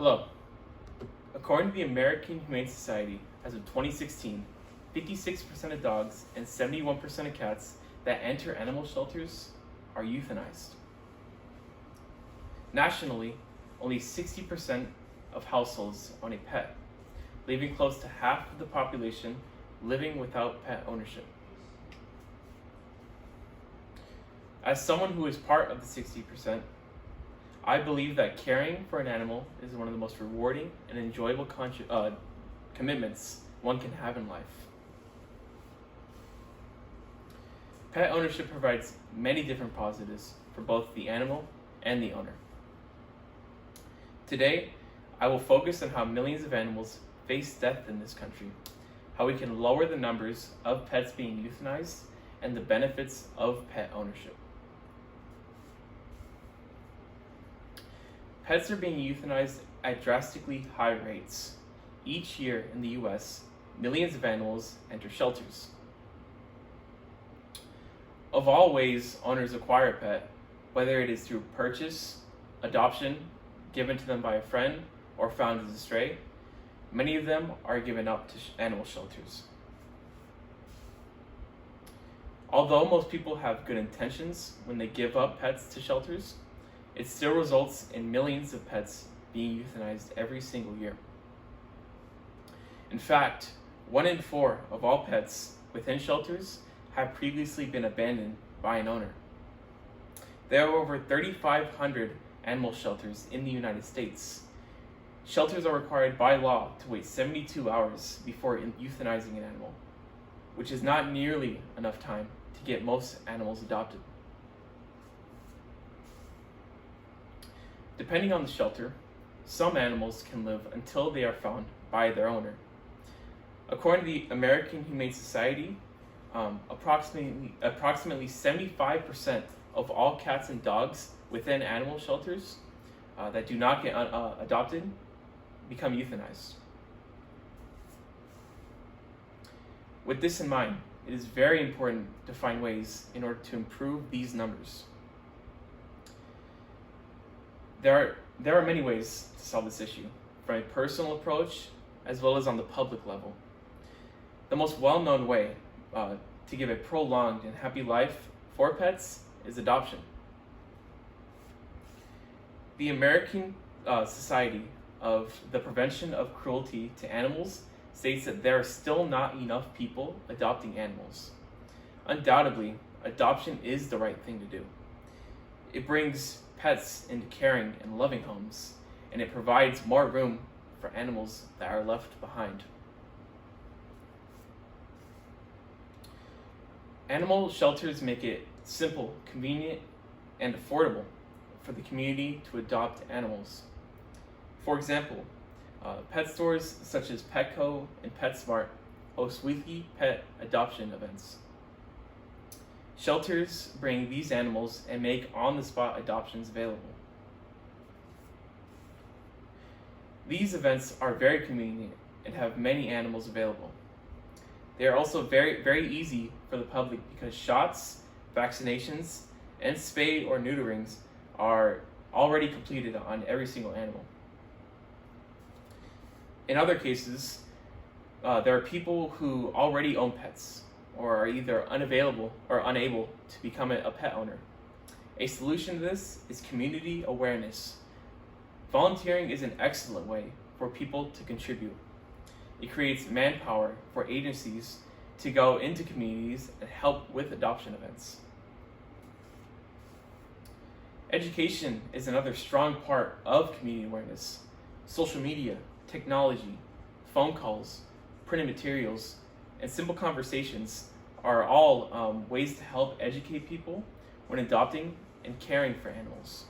Hello. According to the American Humane Society, as of 2016, 56% of dogs and 71% of cats that enter animal shelters are euthanized. Nationally, only 60% of households own a pet, leaving close to half of the population living without pet ownership. As someone who is part of the 60%, I believe that caring for an animal is one of the most rewarding and enjoyable commitments one can have in life. Pet ownership provides many different positives for both the animal and the owner. Today, I will focus on how millions of animals face death in this country, how we can lower the numbers of pets being euthanized, and the benefits of pet ownership. Pets are being euthanized at drastically high rates. Each year in the US, millions of animals enter shelters. Of all ways owners acquire a pet, whether it is through purchase, adoption, given to them by a friend, or found as a stray, many of them are given up to animal shelters. Although most people have good intentions when they give up pets to shelters, it still results in millions of pets being euthanized every single year. In fact, 1 in 4 of all pets within shelters have previously been abandoned by an owner. There are over 3,500 animal shelters in the United States. Shelters are required by law to wait 72 hours before euthanizing an animal, which is not nearly enough time to get most animals adopted. Depending on the shelter, some animals can live until they are found by their owner. According to the American Humane Society, approximately 75% of all cats and dogs within animal shelters that do not get adopted become euthanized. With this in mind, it is very important to find ways in order to improve these numbers. There are many ways to solve this issue, from a personal approach as well as on the public level. The most well-known way to give a prolonged and happy life for pets is adoption. The American Society of the Prevention of Cruelty to Animals states that there are still not enough people adopting animals. Undoubtedly, adoption is the right thing to do. It brings pets into caring and loving homes, and it provides more room for animals that are left behind. Animal shelters make it simple, convenient, and affordable for the community to adopt animals. For example, pet stores such as Petco and PetSmart host weekly pet adoption events. Shelters bring these animals and make on-the-spot adoptions available. These events are very convenient and have many animals available. They are also very, very easy for the public because shots, vaccinations, and spay or neuterings are already completed on every single animal. In other cases, there are people who already own pets or are either unavailable or unable to become a pet owner. A solution to this is community awareness. Volunteering is an excellent way for people to contribute. It creates manpower for agencies to go into communities and help with adoption events. Education is another strong part of community awareness. Social media, technology, phone calls, printed materials, and simple conversations are all ways to help educate people when adopting and caring for animals.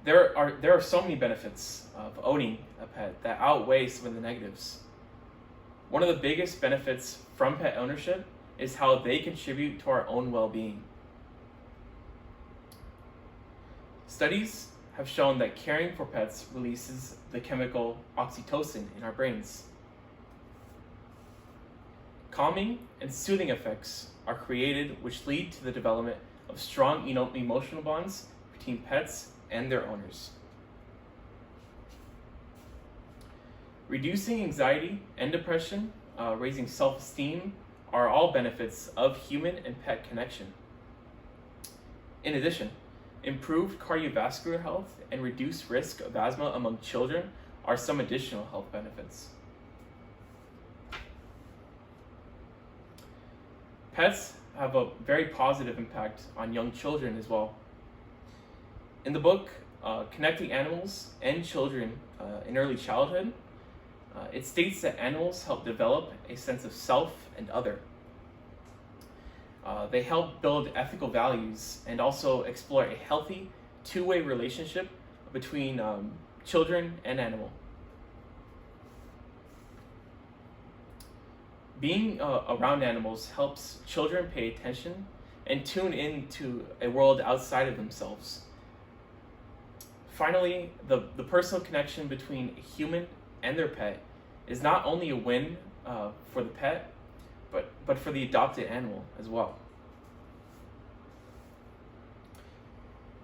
There are so many benefits of owning a pet that outweigh some of the negatives. One of the biggest benefits from pet ownership is how they contribute to our own well-being. Studies have shown that caring for pets releases the chemical oxytocin in our brains. Calming and soothing effects are created which lead to the development of strong emotional bonds between pets and their owners. Reducing anxiety and depression, raising self-esteem are all benefits of human and pet connection. In addition, improved cardiovascular health and reduced risk of asthma among children are some additional health benefits. Pets have a very positive impact on young children as well. In the book, Connecting Animals and Children in Early Childhood, it states that animals help develop a sense of self and other. They help build ethical values and also explore a healthy two-way relationship between children and animal. Being around animals helps children pay attention and tune into a world outside of themselves. Finally, the personal connection between a human and their pet is not only a win for the pet, but for the adopted animal as well.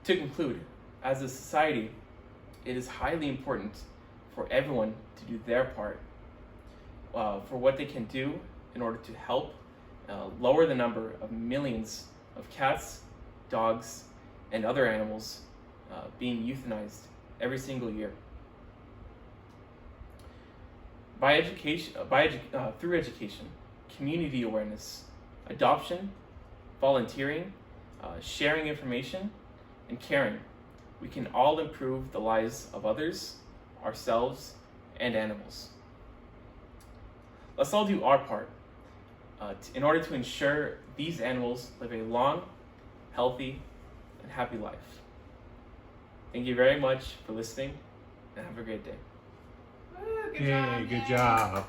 To conclude, as a society, it is highly important for everyone to do their part for what they can do in order to help lower the number of millions of cats, dogs, and other animals being euthanized every single year. Through education, community awareness, adoption, volunteering, sharing information, and caring, we can all improve the lives of others, ourselves, and animals. Let's all do our part in order to ensure these animals live a long, healthy, and happy life. Thank you very much for listening, and have a great day. Good job.